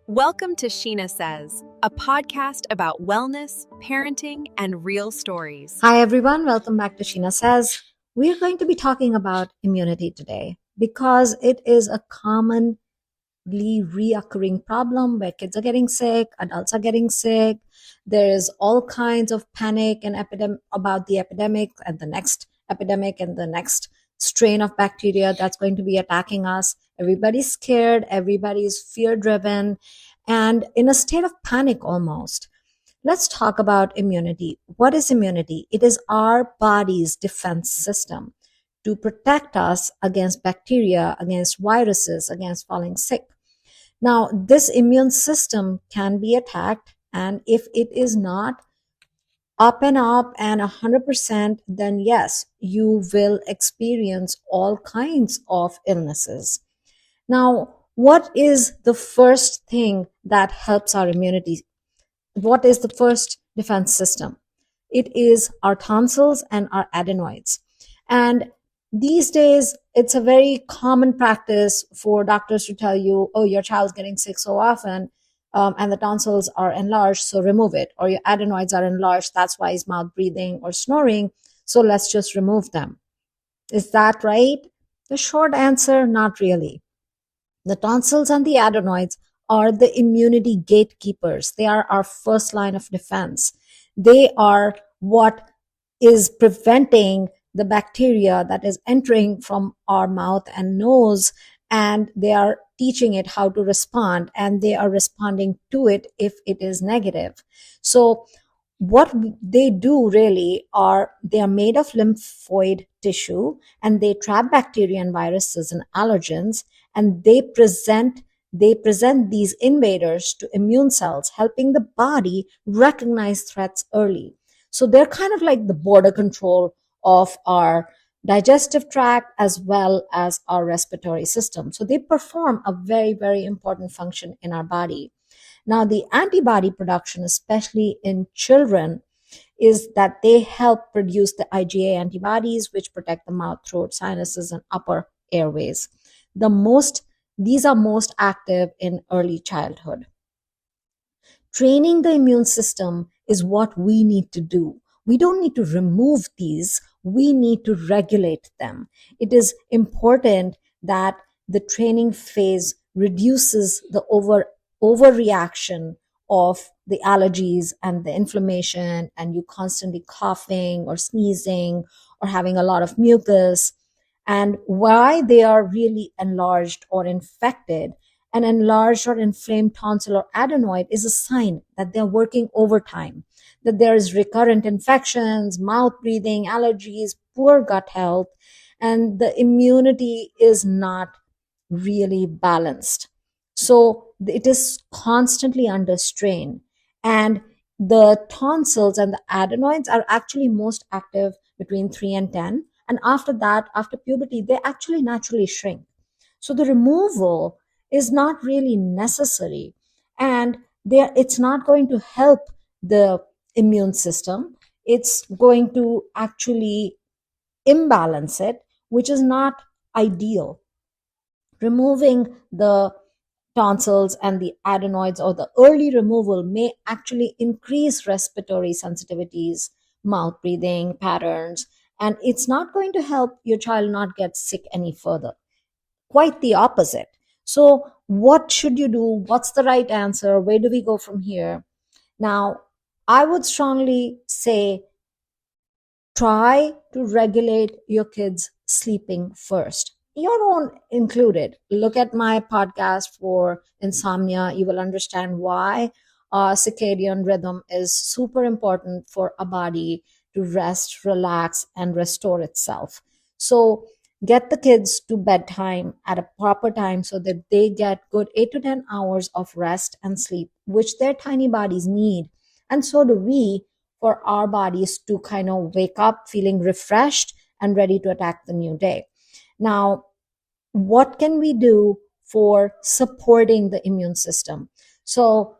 Welcome to Sheena Says, a podcast about wellness, parenting, and real stories. Hi, everyone. Welcome back to Sheena Says. We're going to be talking about immunity today because it is a commonly reoccurring problem where kids are getting sick, adults are getting sick. There is all kinds of panic and about the epidemic and the next epidemic and the next strain of bacteria that's going to be attacking us. Everybody's scared, everybody's fear driven, and in a state of panic almost. Let's talk about immunity. What is immunity? It is our body's defense system to protect us against bacteria, against viruses, against falling sick. Now, this immune system can be attacked, and if it is not up and up and 100%, then yes, you will experience all kinds of illnesses. Now, what is the first thing that helps our immunity? What is the first defense system? It is our tonsils and our adenoids. And these days, it's a very common practice for doctors to tell you, oh, your child's getting sick so often, and the tonsils are enlarged, so remove it. Or your adenoids are enlarged, that's why he's mouth breathing or snoring, so let's just remove them. Is that right? The short answer, not really. The tonsils and the adenoids are the immunity gatekeepers. They are our first line of defense. They are what is preventing the bacteria that is entering from our mouth and nose, and they are teaching it how to respond, and they are responding to it if it is negative. So what they do really are they are made of lymphoid tissue, and they trap bacteria and viruses and allergens, and they present these invaders to immune cells, helping the body recognize threats early. So they're kind of like the border control of our digestive tract as well as our respiratory system. So they perform a very, very important function in our body. Now, the antibody production, especially in children, is that they help produce the IgA antibodies, which protect the mouth, throat, sinuses, and upper airways. These are most active in early childhood. Training the immune system is what we need to do. We don't need to remove these, we need to regulate them. It is important that the training phase reduces the overreaction of the allergies and the inflammation, and you constantly coughing or sneezing or having a lot of mucus. And why they are really enlarged or infected, an enlarged or inflamed tonsil or adenoid is a sign that they're working overtime, that there is recurrent infections, mouth breathing, allergies, poor gut health, and the immunity is not really balanced. So it is constantly under strain. And the tonsils and the adenoids are actually most active between 3 and 10. And after that, after puberty, they actually naturally shrink. So the removal is not really necessary, and it's not going to help the immune system. It's going to actually imbalance it, which is not ideal. Removing the tonsils and the adenoids, or the early removal, may actually increase respiratory sensitivities, mouth breathing patterns, and it's not going to help your child not get sick any further. Quite the opposite. So, what should you do? What's the right answer? Where do we go from here? Now, I would strongly say try to regulate your kids' sleeping first, your own included. Look at my podcast for insomnia. You will understand why circadian rhythm is super important for a body to rest, relax, and restore itself. So, get the kids to bedtime at a proper time so that they get good 8 to 10 hours of rest and sleep, which their tiny bodies need. And so do we, for our bodies to kind of wake up feeling refreshed and ready to attack the new day. Now, what can we do for supporting the immune system? So,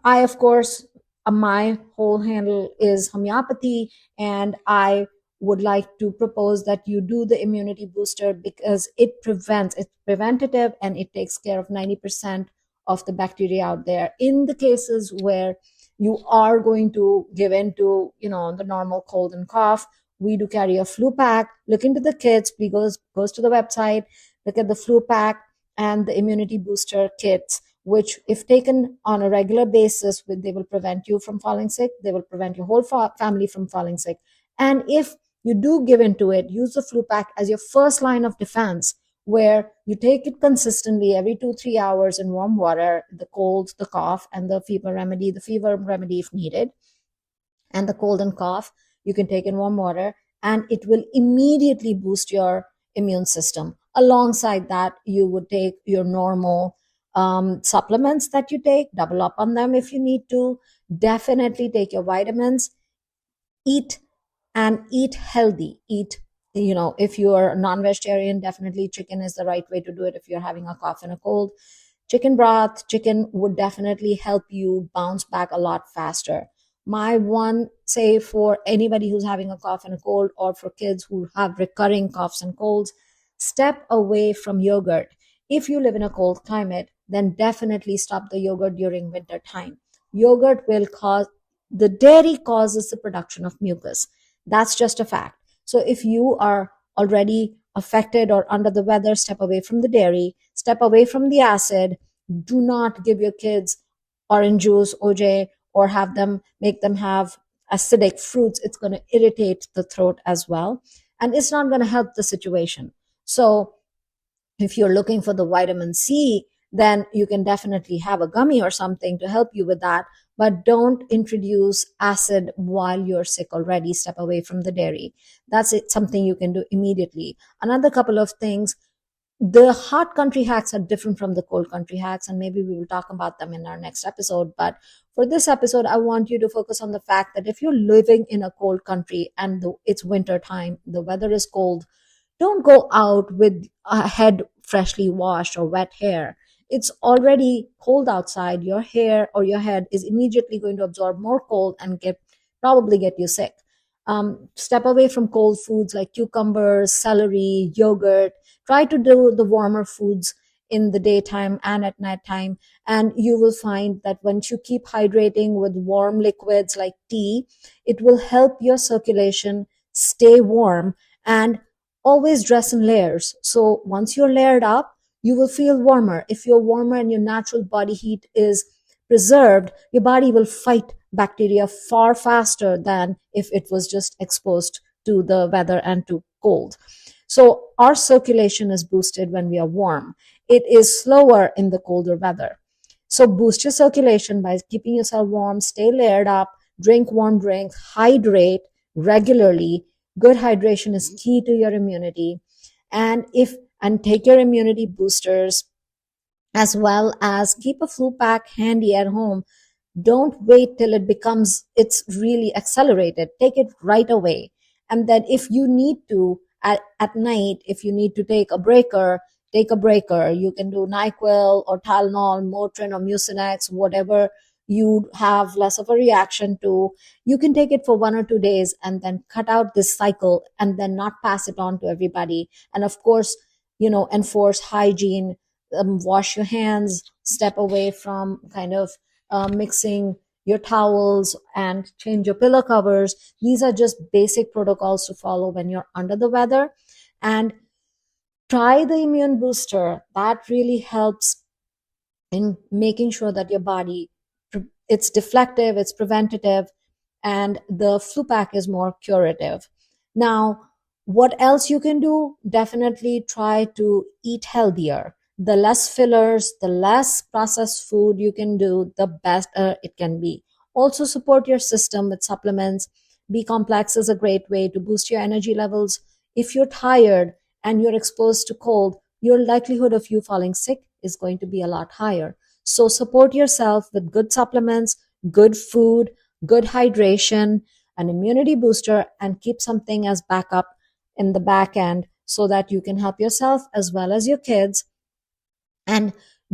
I, of course, my whole handle is homeopathy, and I would like to propose that you do the immunity booster because it's preventative, and it takes care of 90% of the bacteria out there. In the cases where you are going to give in to, the normal cold and cough, we do carry a flu pack. Look into the kits. Please goes to the website, look at the flu pack and the immunity booster kits, which if taken on a regular basis, they will prevent you from falling sick. They will prevent your whole family from falling sick. And if you do give into it, use the flu pack as your first line of defense, where you take it consistently every 2-3 hours in warm water, the cold, the cough, and the fever remedy if needed. And the cold and cough, you can take in warm water, and it will immediately boost your immune system. Alongside that, you would take your normal supplements that you take, double up on them if you need to. Definitely take your vitamins, eat eat healthy. If you're non-vegetarian, definitely chicken is the right way to do it. If you're having a cough and a cold, chicken broth, chicken would definitely help you bounce back a lot faster. My one say for anybody who's having a cough and a cold, or for kids who have recurring coughs and colds, step away from yogurt. If you live in a cold climate, then definitely stop the yogurt during winter time. Yogurt will cause the dairy causes the production of mucus. That's just a fact. So if you are already affected or under the weather, step away from the dairy, step away from the acid. Do not give your kids orange juice, OJ, or make them have acidic fruits. It's going to irritate the throat as well, and it's not going to help the situation. So if you're looking for the vitamin C, then you can definitely have a gummy or something to help you with that. But don't introduce acid while you're sick already. Step away from the dairy. That's something you can do immediately. Another couple of things. The hot country hacks are different from the cold country hacks, and maybe we will talk about them in our next episode. But for this episode, I want you to focus on the fact that if you're living in a cold country and it's winter time, the weather is cold, don't go out with a head freshly washed or wet hair. It's already cold outside. Your hair or your head is immediately going to absorb more cold and probably get you sick. Step away from cold foods like cucumbers, celery, yogurt. Try to do the warmer foods in the daytime and at nighttime. And you will find that once you keep hydrating with warm liquids like tea, it will help your circulation stay warm. And always dress in layers. So once you're layered up, you will feel warmer. If you're warmer and your natural body heat is preserved, your body will fight bacteria far faster than if it was just exposed to the weather and to cold. So our circulation is boosted when we are warm. It is slower in the colder weather. So boost your circulation by keeping yourself warm, stay layered up, drink warm drinks, hydrate regularly. Good hydration is key to your immunity. And take your immunity boosters, as well as keep a flu pack handy at home. Don't wait till it's really accelerated. Take it right away. And then if you need to, at night, if you need to take a breaker, take a breaker. You can do NyQuil or Tylenol, Motrin or Mucinex, whatever you have less of a reaction to. You can take it for 1 or 2 days and then cut out this cycle and then not pass it on to everybody. And of course, enforce hygiene, wash your hands, step away from kind of mixing your towels and change your pillow covers. These are just basic protocols to follow when you're under the weather. And try the immune booster. That really helps in making sure that your body, it's deflective, it's preventative, and the flu pack is more curative. Now, what else you can do? Definitely try to eat healthier. The less fillers, the less processed food you can do, the better it can be. Also support your system with supplements. B complex is a great way to boost your energy levels. If you're tired and you're exposed to cold, your likelihood of you falling sick is going to be a lot higher. So support yourself with good supplements, good food, good hydration, an immunity booster, and keep something as backup in the back end so that you can help yourself as well as your kids. And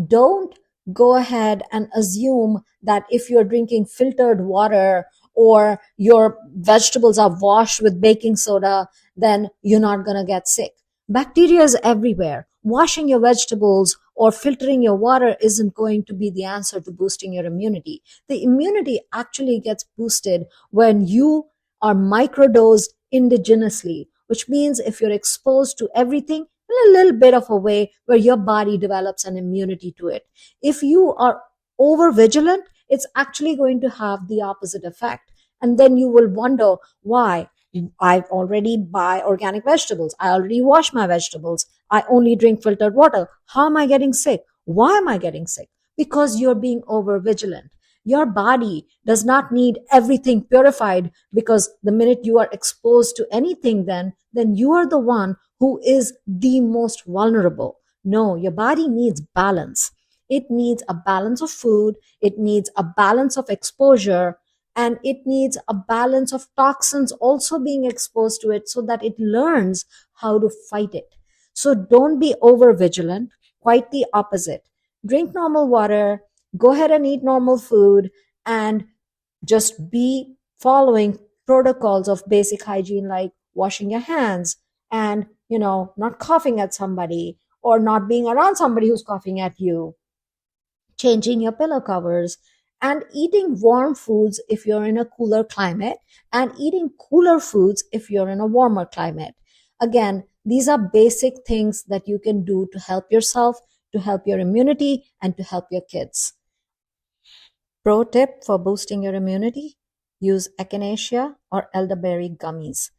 don't go ahead and assume that if you're drinking filtered water or your vegetables are washed with baking soda, then you're not going to get sick. Bacteria is everywhere. Washing your vegetables or filtering your water isn't going to be the answer to boosting your immunity. The immunity actually gets boosted when you are microdosed indigenously, which means if you're exposed to everything in a little bit of a way where your body develops an immunity to it. If you are over vigilant, it's actually going to have the opposite effect. And then you will wonder why. I already buy organic vegetables. I already wash my vegetables. I only drink filtered water. How am I getting sick? Why am I getting sick? Because you're being over vigilant. Your body does not need everything purified, because the minute you are exposed to anything, then you are the one who is the most vulnerable. No, your body needs balance. It needs a balance of food. It needs a balance of exposure, and it needs a balance of toxins also being exposed to it so that it learns how to fight it. So don't be over vigilant, quite the opposite. Drink normal water, go ahead and eat normal food, and just be following protocols of basic hygiene like washing your hands and, not coughing at somebody or not being around somebody who's coughing at you, changing your pillow covers, and eating warm foods if you're in a cooler climate, and eating cooler foods if you're in a warmer climate. Again, these are basic things that you can do to help yourself, to help your immunity, and to help your kids. Pro tip for boosting your immunity: use echinacea or elderberry gummies.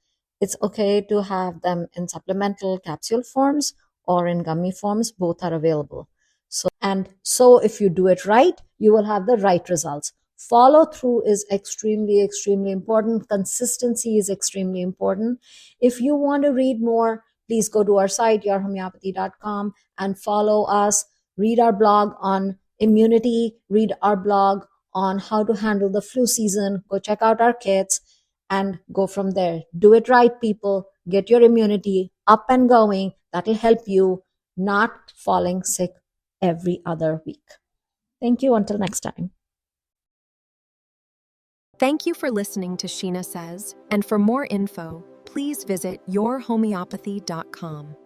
It's okay to have them in supplemental capsule forms or in gummy forms, both are available. So if you do it right, you will have the right results. Follow through is extremely, extremely important. Consistency is extremely important. If you want to read more, please go to our site, yourhomeopathy.com, and follow us. Read our blog on immunity, read our blog on how to handle the flu season. Go check out our kits and go from there. Do it right, people. Get your immunity up and going. That'll help you not falling sick every other week. Thank you. Until next time. Thank you for listening to Sheena Says, and for more info, please visit yourhomeopathy.com.